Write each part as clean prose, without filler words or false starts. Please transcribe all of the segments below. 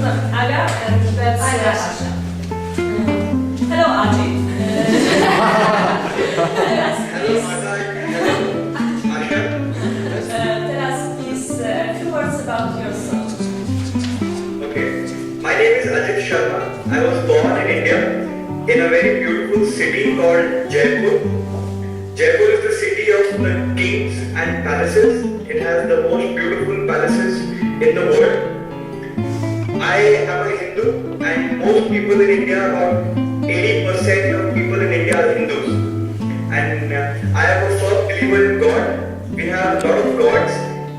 Aga, and that's Asha. Hello, Aji. Hello, Asha. Tell us, please, a few words about yourself. Okay. My name is Ajit Sharma. I was born in India in a very beautiful city called Jaipur. Jaipur is the city of the kings and palaces. It has the most beautiful palaces in the world. I am a Hindu, and most people in India, about 80% of people in India are Hindus. And I am a firm believer in God. We have a lot of gods.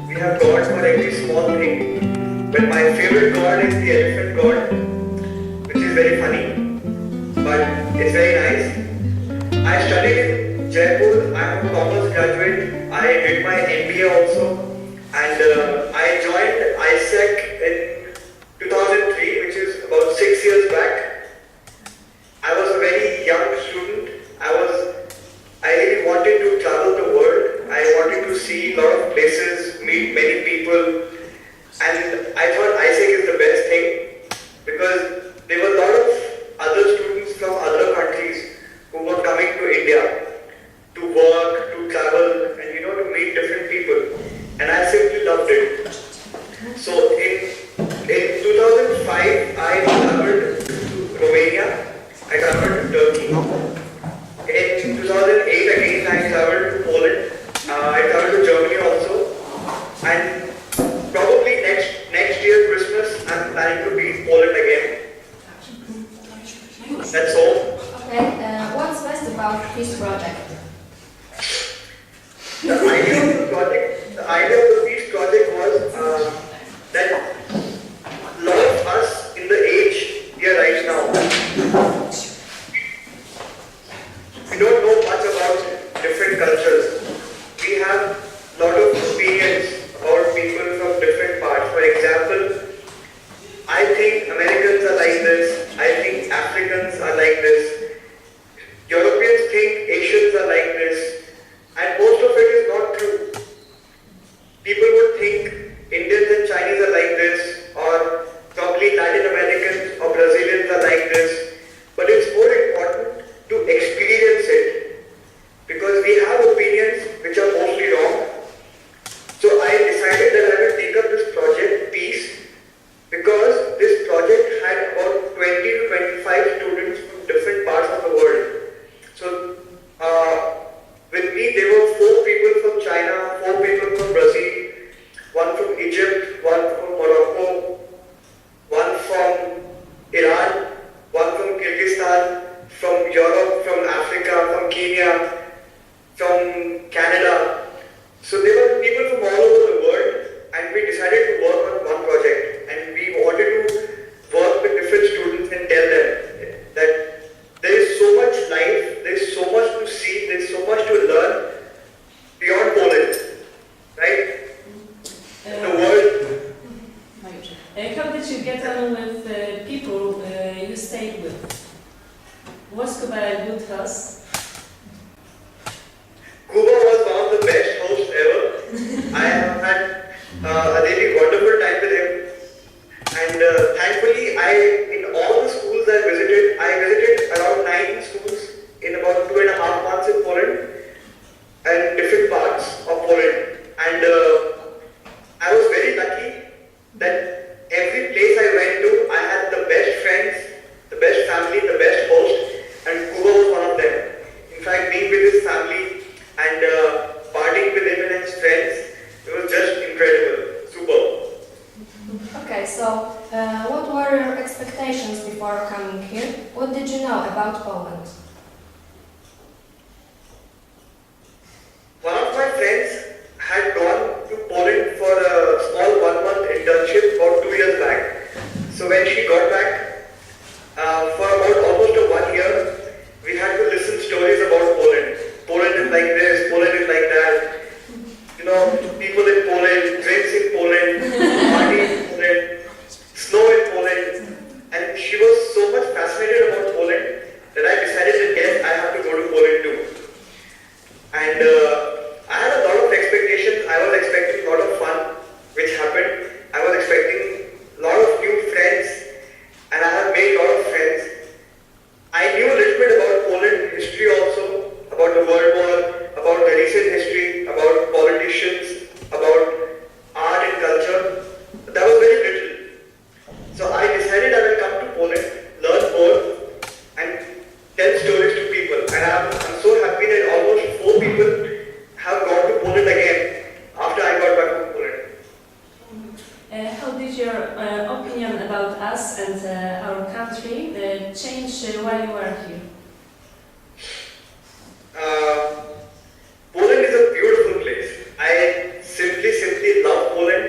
We have gods for every small thing. But my favorite god is the elephant god, which is very funny, but it's very nice. I studied in Jaipur. I am a commerce graduate. I did my MBA also, and I joined ISEC in 2003, which is about 6 years back. I was a very young student. I really wanted to travel the world. I wanted to see a lot of places, meet many people, and I thought ISEC is the best thing because there were a lot of other students from other countries who were coming to India to work, to travel, and to meet different people. And I simply loved it. So in 2005, I traveled to Romania. I traveled to Turkey. In 2008 again, I traveled to Poland. I traveled to Germany also. And probably next year Christmas, I'm planning to be in Poland again. That's all. Okay, what's best about this project? The idea of the Peace Project was that a lot of us in the age we are right now, we don't know much about different cultures. We have a lot of opinions about people from different parts. For example, I think Americans are like this, I think Africans are like this, Europeans think Asians are like this, and most of it is not true. People would think Indians and Chinese are like this, or probably Latin Americans or Brazilians are like this, but it's more important to experience it, because we have opinions which are mostly wrong. So I decided that I will take up this project, Peace, because this project had about 20 to 25 students from different parts of the world. So with me there were 4 people from China, 4 people from Brazil, 1 from Egypt, 1 from Morocco, 1 from Iran, 1 from Kyrgyzstan, from Europe, from Africa, from Kenya, from Canada. So there were people from all over the world, and we decided to work on one project, and we wanted to work with different students and tell them that there is so much life, there is so much to see, there is so much to learn beyond Poland, right? The world. How did you get on with people you stayed with? Was Cuba a good host? Cuba was one of the best hosts ever. I have had a really wonderful time with him, and thankfully, in all the schools I visited around 9 schools in about 2.5 months in Poland and different parts of Poland, and I was very lucky that every place I went to, I had the best friends, the best family, the best host, and Cuba was one of them. In fact, being with his family and partying with him and his friends, it was just incredible, super. Okay, so what were your expectations before coming here? What did you know about Poland? One of my friends had gone to Poland for a small 1-month internship about 2 years back. So when she got back, for about almost 1 year, we had to listen stories about Poland. Poland is like this, Poland is like that. People in Poland, drinks in Poland, party in Poland, snow in Poland. And she was so much fascinated about Poland that I decided that yes, I have to go to Poland too. And I had a lot of expectations. I was expecting a lot of fun, which happened. I was expecting a lot of new friends, How did your opinion about us and our country change while you were here? Poland is a beautiful place. I simply love Poland.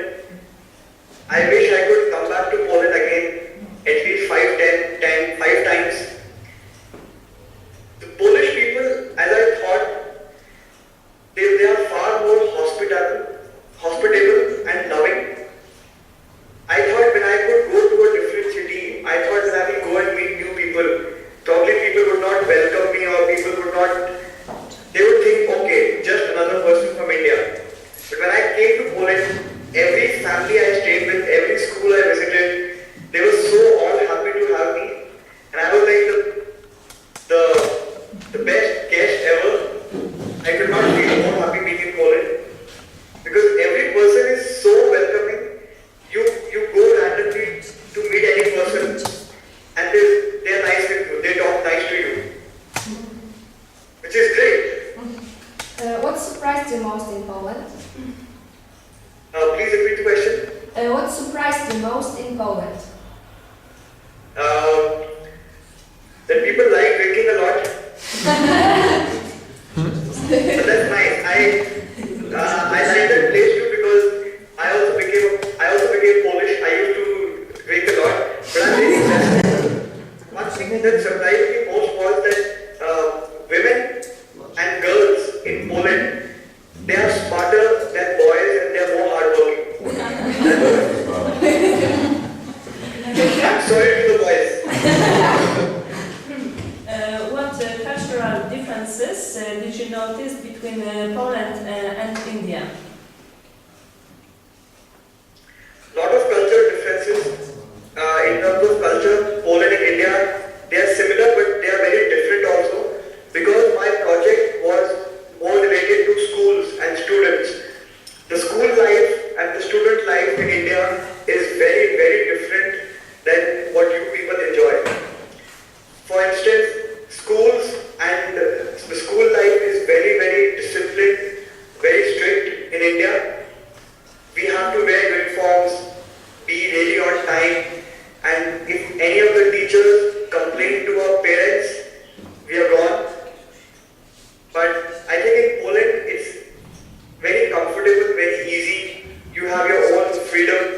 I wish I could come back to Poland again at least 5 times. The Polish people, as I thought, they are far more hospitable and loving. I thought when I could go to a different city, I thought when I will go and meet new people, probably people would not welcome me or people would not, they would think, okay, just another person from India. But when I came to Poland, every family I stayed with, every school I visited, they were so all happy to have me. And I was like the best guest ever. I could not feel more happy being in Poland. Because every person is so welcoming. You go randomly to meet any person and they're nice with you, they talk nice to you. Which is great. What surprised you most in Poland? Please repeat the question. What surprised you most in Poland? That people like drinking a lot. But that's nice. I like that place too because I also became Polish. I used to drink a lot. But I'm really blessed. One thing that surprised me most was that women and girls in Poland, they are smarter than boys and they are more hardworking. I'm sorry to the boys. What cultural differences did you notice between Poland and India? Lot of cultural differences. In terms of culture, Poland and India, they are similar but they are very different also. Because my project was more related to schools and students. The school life and the student life in India is very, very different than what you people enjoy. For instance, schools and the school life is very, very disciplined, very strict in India. We have to wear uniforms, be really on time, and if any of the teachers complain to our parents, we are gone. But I think in Poland it's very comfortable, very easy. You have your own freedom.